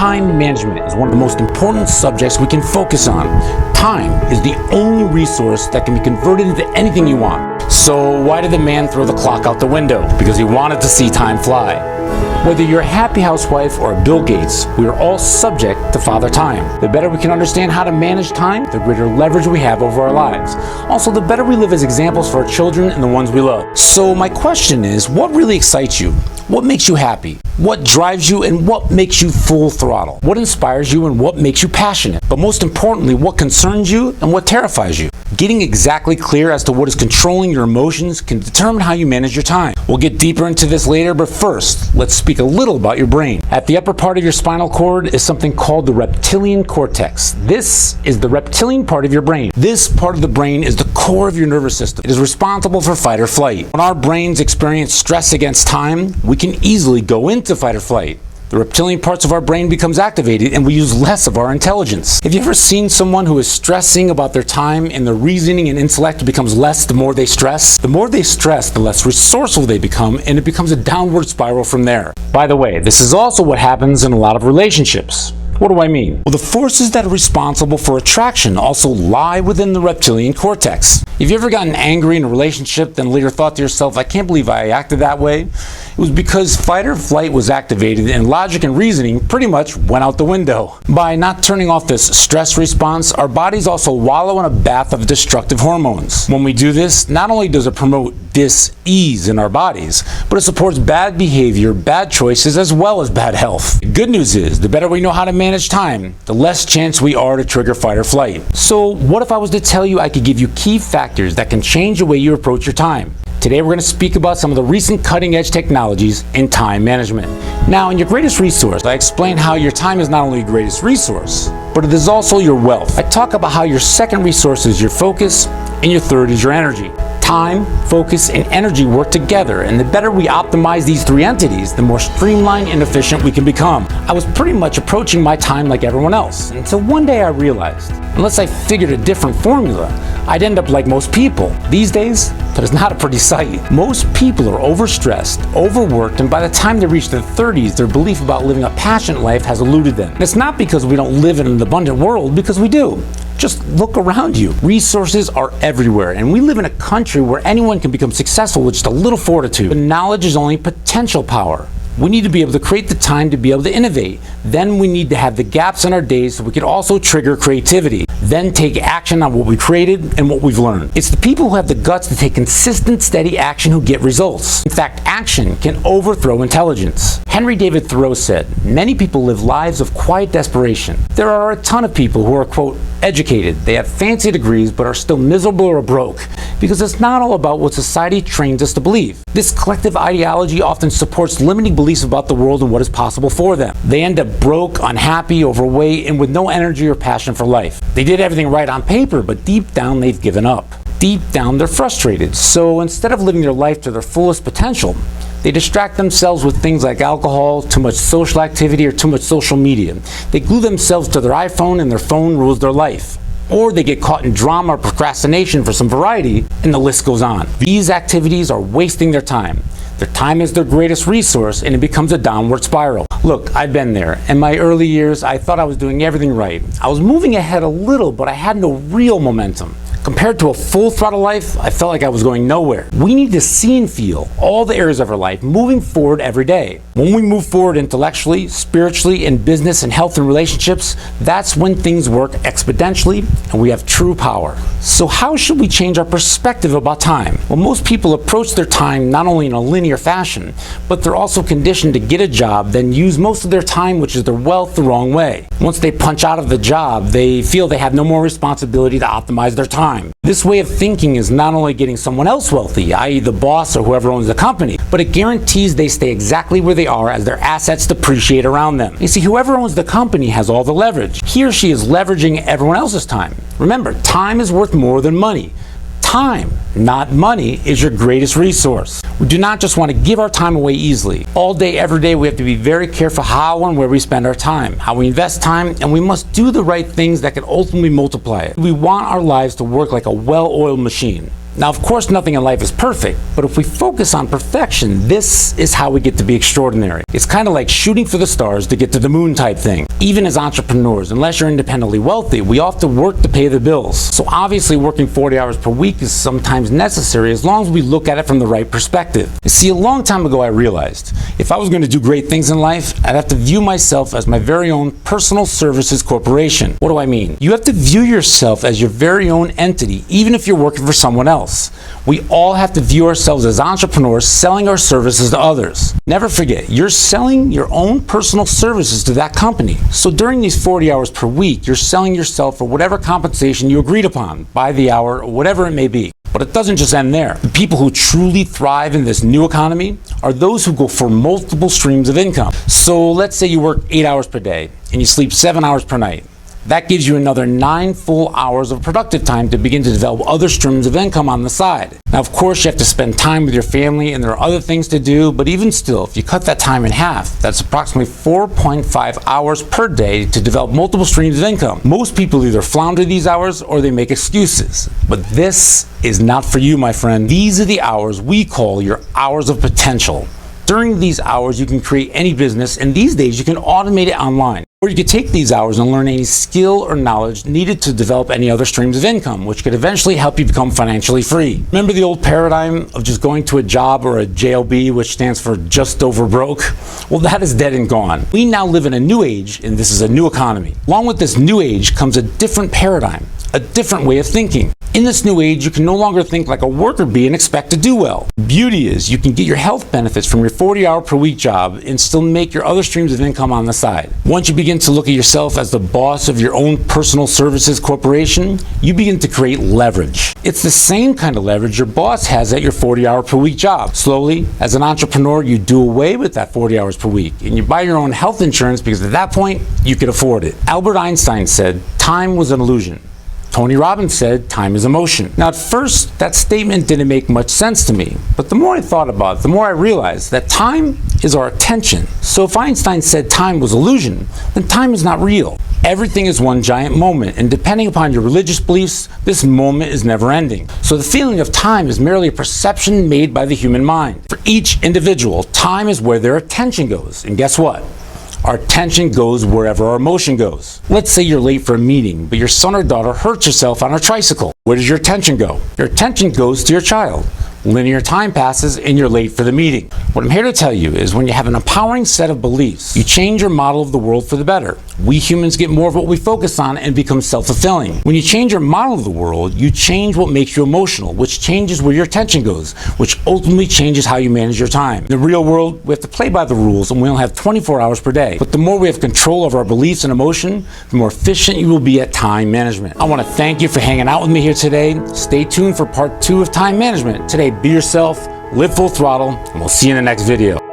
Time management is one of the most important subjects we can focus on. Time is the only resource that can be converted into anything you want. So why did the man throw the clock out the window? Because he wanted to see time fly. Whether you're a happy housewife or a Bill Gates, we are all subject to Father Time. The better we can understand how to manage time, the greater leverage we have over our lives. Also, the better we live as examples for our children and the ones we love. So my question is, what really excites you? What makes you happy? What drives you and what makes you full throttle? What inspires you and what makes you passionate? But most importantly, what concerns you and what terrifies you? Getting exactly clear as to what is controlling your emotions can determine how you manage your time. We'll get deeper into this later, but first, let's speak a little about your brain. At the upper part of your spinal cord is something called the reptilian cortex. This is the reptilian part of your brain. This part of the brain is the core of your nervous system. It is responsible for fight or flight. When our brains experience stress against time, we can easily go into fight or flight. The reptilian parts of our brain becomes activated and we use less of our intelligence. Have you ever seen someone who is stressing about their time and their reasoning and intellect becomes less the more they stress? The more they stress, the less resourceful they become, and it becomes a downward spiral from there. By the way, this is also what happens in a lot of relationships. What do I mean? Well, the forces that are responsible for attraction also lie within the reptilian cortex. Have you ever gotten angry in a relationship, then later thought to yourself, I can't believe I acted that way? It was because fight or flight was activated and logic and reasoning pretty much went out the window. By not turning off this stress response, our bodies also wallow in a bath of destructive hormones. When we do this, not only does it promote dis-ease in our bodies, but it supports bad behavior, bad choices, as well as bad health. The good news is, the better we know how to manage time, the less chance we are to trigger fight or flight. So what if I was to tell you I could give you key factors that can change the way you approach your time? Today we're going to speak about some of the recent cutting-edge technologies in time management. Now, in your greatest resource, I explain how your time is not only your greatest resource, but it is also your wealth. I talk about how your second resource is your focus, and your third is your energy. Time, focus, and energy work together, and the better we optimize these three entities, the more streamlined and efficient we can become. I was pretty much approaching my time like everyone else, until one day I realized, unless I figured a different formula, I'd end up like most people. These days, that is not a pretty sight. Most people are overstressed, overworked, and by the time they reach their 30s, their belief about living a passionate life has eluded them. And it's not because we don't live in an abundant world, because we do. Just look around you. Resources are everywhere, and we live in a country where anyone can become successful with just a little fortitude. But knowledge is only potential power. We need to be able to create the time to be able to innovate. Then we need to have the gaps in our days so we can also trigger creativity. Then take action on what we created and what we've learned. It's the people who have the guts to take consistent, steady action who get results. In fact, action can overthrow intelligence. Henry David Thoreau said, many people live lives of quiet desperation. There are a ton of people who are, quote, educated. They have fancy degrees but are still miserable or broke because it's not all about what society trains us to believe. This collective ideology often supports limiting beliefs about the world and what is possible for them. They end up broke, unhappy, overweight, and with no energy or passion for life. They did everything right on paper, but deep down they've given up. Deep down they're frustrated. So instead of living their life to their fullest potential, they distract themselves with things like alcohol, too much social activity, or too much social media. They glue themselves to their iPhone and their phone rules their life. Or they get caught in drama or procrastination for some variety, and the list goes on. These activities are wasting their time. Their time is their greatest resource, and it becomes a downward spiral. Look, I've been there. In my early years, I thought I was doing everything right. I was moving ahead a little, but I had no real momentum. Compared to a full throttle life, I felt like I was going nowhere. We need to see and feel all the areas of our life moving forward every day. When we move forward intellectually, spiritually, in business and health and relationships, that's when things work exponentially and we have true power. So how should we change our perspective about time? Well, most people approach their time not only in a linear fashion, but they're also conditioned to get a job, then use most of their time, which is their wealth, the wrong way. Once they punch out of the job, they feel they have no more responsibility to optimize their time. This way of thinking is not only getting someone else wealthy, i.e. the boss or whoever owns the company, but it guarantees they stay exactly where they are as their assets depreciate around them. You see, whoever owns the company has all the leverage. He or she is leveraging everyone else's time. Remember, time is worth more than money. Time, not money, is your greatest resource. We do not just want to give our time away easily. All day, every day, we have to be very careful how and where we spend our time, how we invest time, and we must do the right things that can ultimately multiply it. We want our lives to work like a well-oiled machine. Now, of course, nothing in life is perfect, but if we focus on perfection, this is how we get to be extraordinary. It's kind of like shooting for the stars to get to the moon type thing. Even as entrepreneurs, unless you're independently wealthy, we all have to work to pay the bills. So obviously working 40 hours per week is sometimes necessary as long as we look at it from the right perspective. You see, a long time ago I realized if I was going to do great things in life, I'd have to view myself as my very own personal services corporation. What do I mean? You have to view yourself as your very own entity, even if you're working for someone else. We all have to view ourselves as entrepreneurs selling our services to others. Never forget, you're selling your own personal services to that company. So during these 40 hours per week, you're selling yourself for whatever compensation you agreed upon, by the hour, or whatever it may be. But it doesn't just end there. The people who truly thrive in this new economy are those who go for multiple streams of income. So let's say you work 8 hours per day and you sleep 7 hours per night. That gives you another 9 full hours of productive time to begin to develop other streams of income on the side. Now, of course, you have to spend time with your family and there are other things to do, but even still, if you cut that time in half, that's approximately 4.5 hours per day to develop multiple streams of income. Most people either flounder these hours or they make excuses. But this is not for you, my friend. These are the hours we call your hours of potential. During these hours, you can create any business, and these days you can automate it online. Or you could take these hours and learn any skill or knowledge needed to develop any other streams of income, which could eventually help you become financially free. Remember the old paradigm of just going to a job, or a JOB, which stands for just over broke? Well, that is dead and gone. We now live in a new age, and this is a new economy. Along with this new age comes a different paradigm, a different way of thinking. In this new age, you can no longer think like a worker bee and expect to do well. The beauty is you can get your health benefits from your 40-hour per week job and still make your other streams of income on the side. Once you begin to look at yourself as the boss of your own personal services corporation, you begin to create leverage. It's the same kind of leverage your boss has at your 40-hour per week job. Slowly, as an entrepreneur, you do away with that 40 hours per week and you buy your own health insurance because at that point, you could afford it. Albert Einstein said, "Time was an illusion." Tony Robbins said, "Time is emotion." Now, at first, that statement didn't make much sense to me, but the more I thought about it, the more I realized that time is our attention. So if Einstein said time was illusion, then time is not real. Everything is one giant moment, and depending upon your religious beliefs, this moment is never ending. So the feeling of time is merely a perception made by the human mind. For each individual, time is where their attention goes, and guess what? Our attention goes wherever our emotion goes. Let's say you're late for a meeting, but your son or daughter hurts herself on a tricycle. Where does your attention go? Your attention goes to your child. Linear time passes and you're late for the meeting. What I'm here to tell you is when you have an empowering set of beliefs, you change your model of the world for the better. We humans get more of what we focus on and become self-fulfilling. When you change your model of the world, you change what makes you emotional, which changes where your attention goes, which ultimately changes how you manage your time. In the real world, we have to play by the rules and we only have 24 hours per day. But the more we have control of our beliefs and emotion, the more efficient you will be at time management. I want to thank you for hanging out with me here today. Stay tuned for part 2 of time management. Today, be yourself, live full throttle, and we'll see you in the next video.